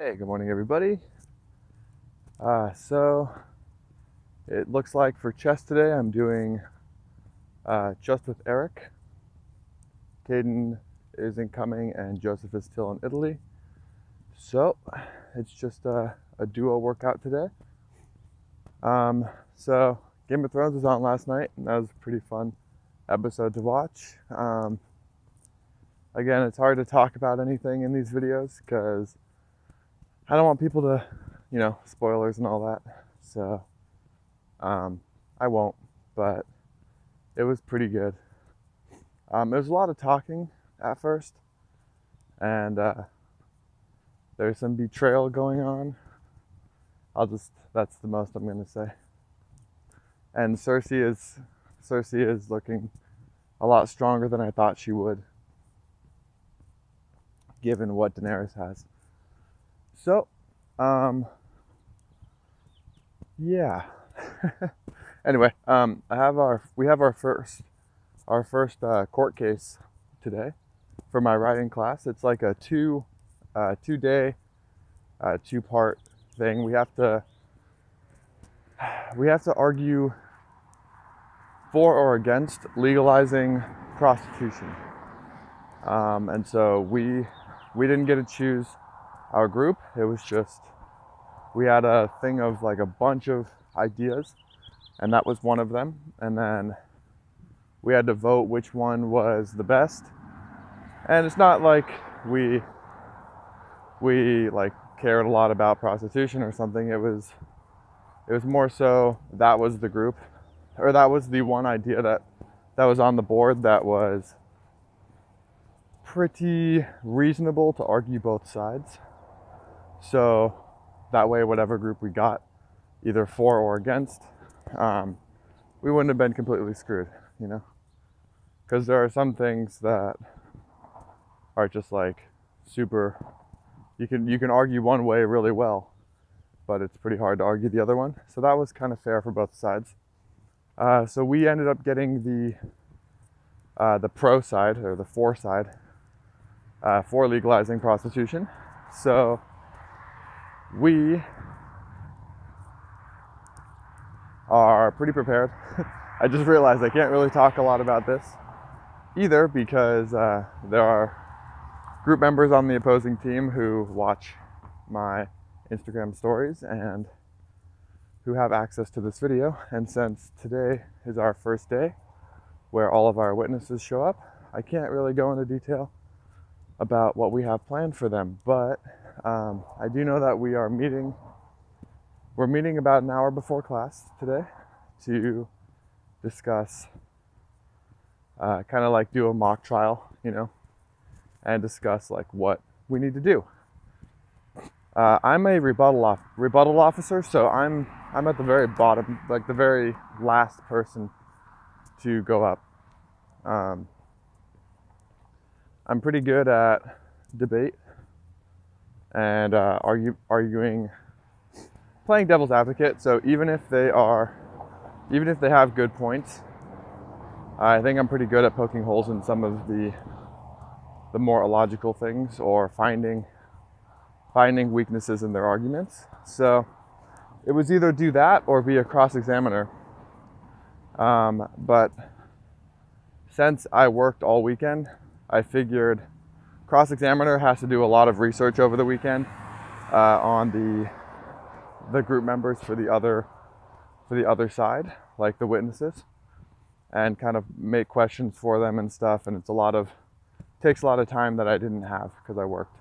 Hey, good morning, everybody. So it looks like for chess today, I'm doing just with Eric. Caden is incoming, and Joseph is still in Italy. So it's just a duo workout today. So Game of Thrones was on last night, and that was a pretty fun episode to watch. Again, it's hard to talk about anything in these videos because I don't want people to, spoilers and all that. So I won't, but it was pretty good. There's a lot of talking at first, and there's some betrayal going on. That's the most I'm gonna say. And Cersei is looking a lot stronger than I thought she would, given what Daenerys has. So, yeah. Anyway, we have our first court case today for my writing class. It's like a two-day, two-part thing. We have to argue for or against legalizing prostitution. And so we didn't get to choose our group. It was just, we had a thing of like a bunch of ideas, and that was one of them. And then we had to vote which one was the best. And it's not like we like cared a lot about prostitution or something. It was more so that was the group, or that was the one idea that was on the board that was pretty reasonable to argue both sides. So that way, whatever group we got, either for or against, we wouldn't have been completely screwed, because there are some things that are just like super, you can argue one way really well, but it's pretty hard to argue the other one. So that was kind of fair for both sides. So we ended up getting the pro side, or the for side, for legalizing prostitution. So we are pretty prepared. I just realized I can't really talk a lot about this either because there are group members on the opposing team who watch my Instagram stories and who have access to this video. And since today is our first day where all of our witnesses show up, I can't really go into detail about what we have planned for them. But I do know that we're meeting about an hour before class today to discuss, kind of like do a mock trial, and discuss like what we need to do. I'm a rebuttal officer, so I'm at the very bottom, like the very last person to go up. I'm pretty good at debate and arguing, playing devil's advocate. So even if they have good points, I think I'm pretty good at poking holes in some of the more illogical things, or finding weaknesses in their arguments. So it was either do that or be a cross-examiner. But since I worked all weekend, I figured cross-examiner has to do a lot of research over the weekend on the group members for the other side, like the witnesses, and kind of make questions for them and stuff. And takes a lot of time that I didn't have because I worked.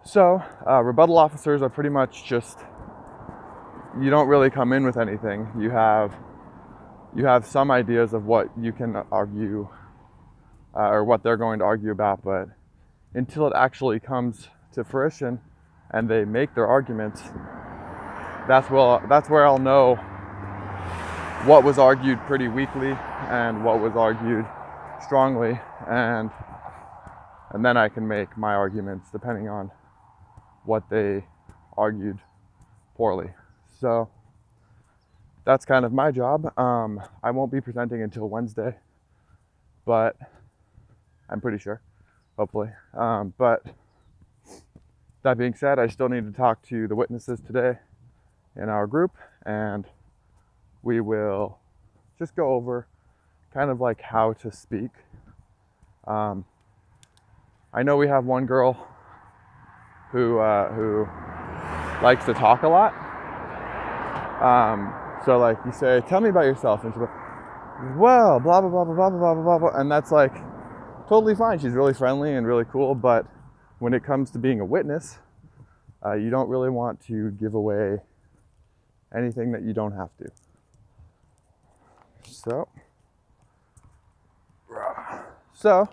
So rebuttal officers are pretty much just, you don't really come in with anything. You have some ideas of what you can argue, or what they're going to argue about, but until it actually comes to fruition and they make their arguments, that's where I'll know what was argued pretty weakly and what was argued strongly, and then I can make my arguments depending on what they argued poorly. So that's kind of my job. I won't be presenting until Wednesday, but I'm pretty sure, hopefully. But That being said, I still need to talk to the witnesses today in our group, and we will just go over kind of like how to speak. I know we have one girl who likes to talk a lot. So like you say, tell me about yourself, and she's like, well, blah blah blah blah blah blah blah blah, and that's like totally fine. She's really friendly and really cool, but when it comes to being a witness, you don't really want to give away anything that you don't have to. So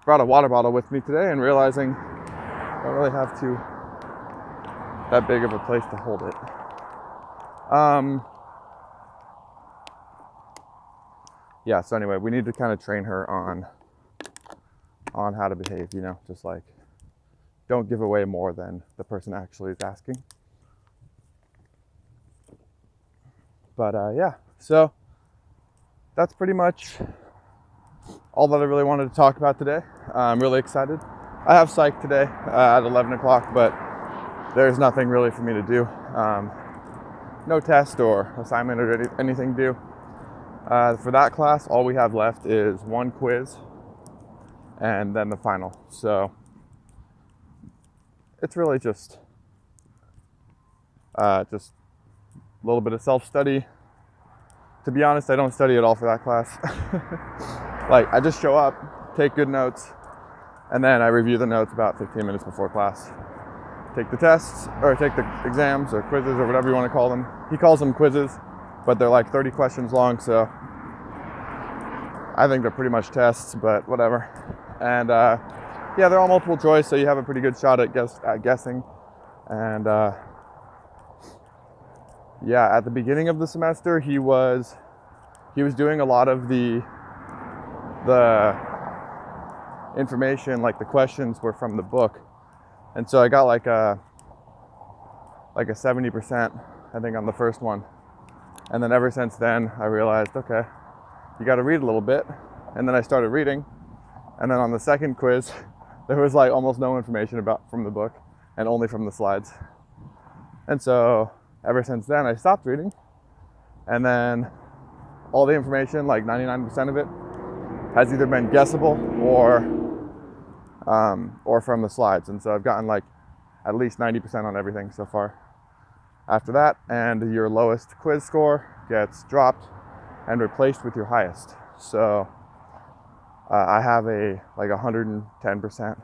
brought a water bottle with me today, and realizing I don't really have that big of a place to hold it. Yeah, so anyway, we need to kind of train her on how to behave, you know, just like don't give away more than the person actually is asking. But yeah, so that's pretty much all that I really wanted to talk about today. I'm really excited. I have psych today at 11 o'clock, but there's nothing really for me to do. No test or assignment or anything due. For that class, all we have left is one quiz and then the final. So it's really just a little bit of self-study. To be honest, I don't study at all for that class. Like, I just show up, take good notes, and then I review the notes about 15 minutes before class. Take the tests, or take the exams, or quizzes, or whatever you want to call them. He calls them quizzes, but they're like 30 questions long, so I think they're pretty much tests, but whatever. And yeah, they're all multiple choice, so you have a pretty good shot at guessing. And yeah, at the beginning of the semester, he was doing a lot of the information, like the questions were from the book, and so I got like a 70%, I think, on the first one. And then ever since then, I realized, okay, you got to read a little bit. And then I started reading, and then on the second quiz, there was like almost no information from the book, and only from the slides. And so ever since then, I stopped reading, and then all the information, like 99% of it, has either been guessable or from the slides. And so I've gotten like at least 90% on everything so far. After that, and your lowest quiz score gets dropped and replaced with your highest. So I have a like 110%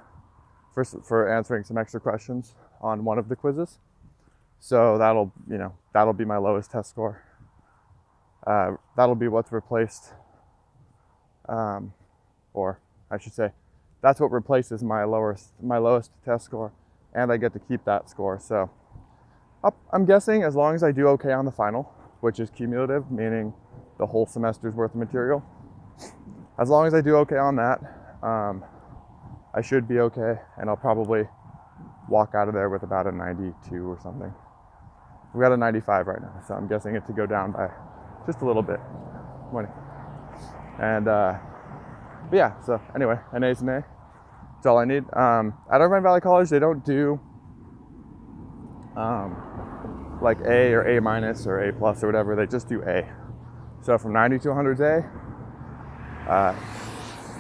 for answering some extra questions on one of the quizzes. So that'll be my lowest test score. That'll be what's replaced, or I should say, that's what replaces my lowest test score, and I get to keep that score. So I'm guessing as long as I do okay on the final, which is cumulative, meaning the whole semester's worth of material, as long as I do okay on that, I should be okay, and I'll probably walk out of there with about a 92 or something. We got a 95 right now, so I'm guessing it to go down by just a little bit. And but yeah, so anyway, an A's an A. That's all I need. At Irvine Valley College, they don't do like A or A minus or A plus or whatever. They just do A. So from 90 to 100 is A.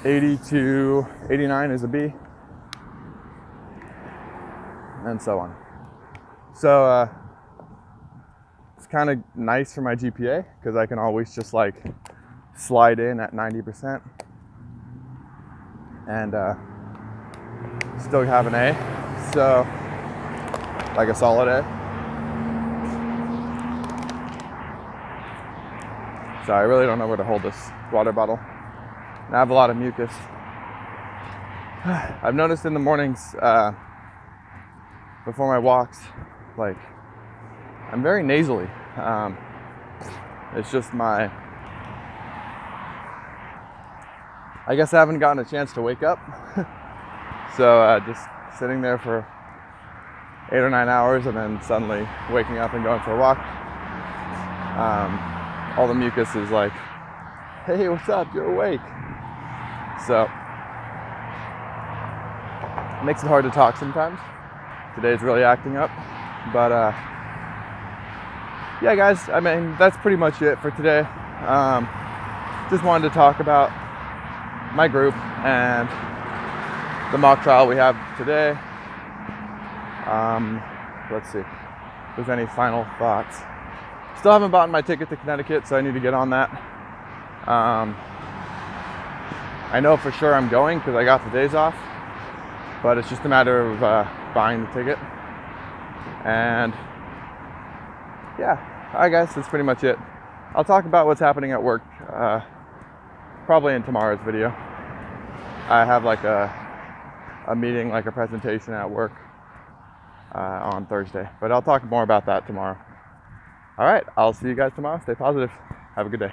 80 to 89 is a B, and so on. So it's kind of nice for my GPA because I can always just like slide in at 90% and still have an A. So like a solid A. So I really don't know where to hold this water bottle. And I have a lot of mucus. I've noticed in the mornings before my walks, like I'm very nasally. It's just I guess I haven't gotten a chance to wake up. So just sitting there for 8 or 9 hours and then suddenly waking up and going for a walk. All the mucus is like, hey, what's up? You're awake. So it makes it hard to talk sometimes. Today's really acting up. But yeah, guys, I mean, that's pretty much it for today. Just wanted to talk about my group and the mock trial we have today. Let's see if there's any final thoughts. Still haven't bought my ticket to Connecticut, so I need to get on that. I know for sure I'm going because I got the days off, but it's just a matter of buying the ticket. And yeah, I guess that's pretty much it. I'll talk about what's happening at work probably in tomorrow's video. I have like a meeting, like a presentation at work on Thursday, but I'll talk more about that tomorrow. All right, I'll see you guys tomorrow. Stay positive. Have a good day.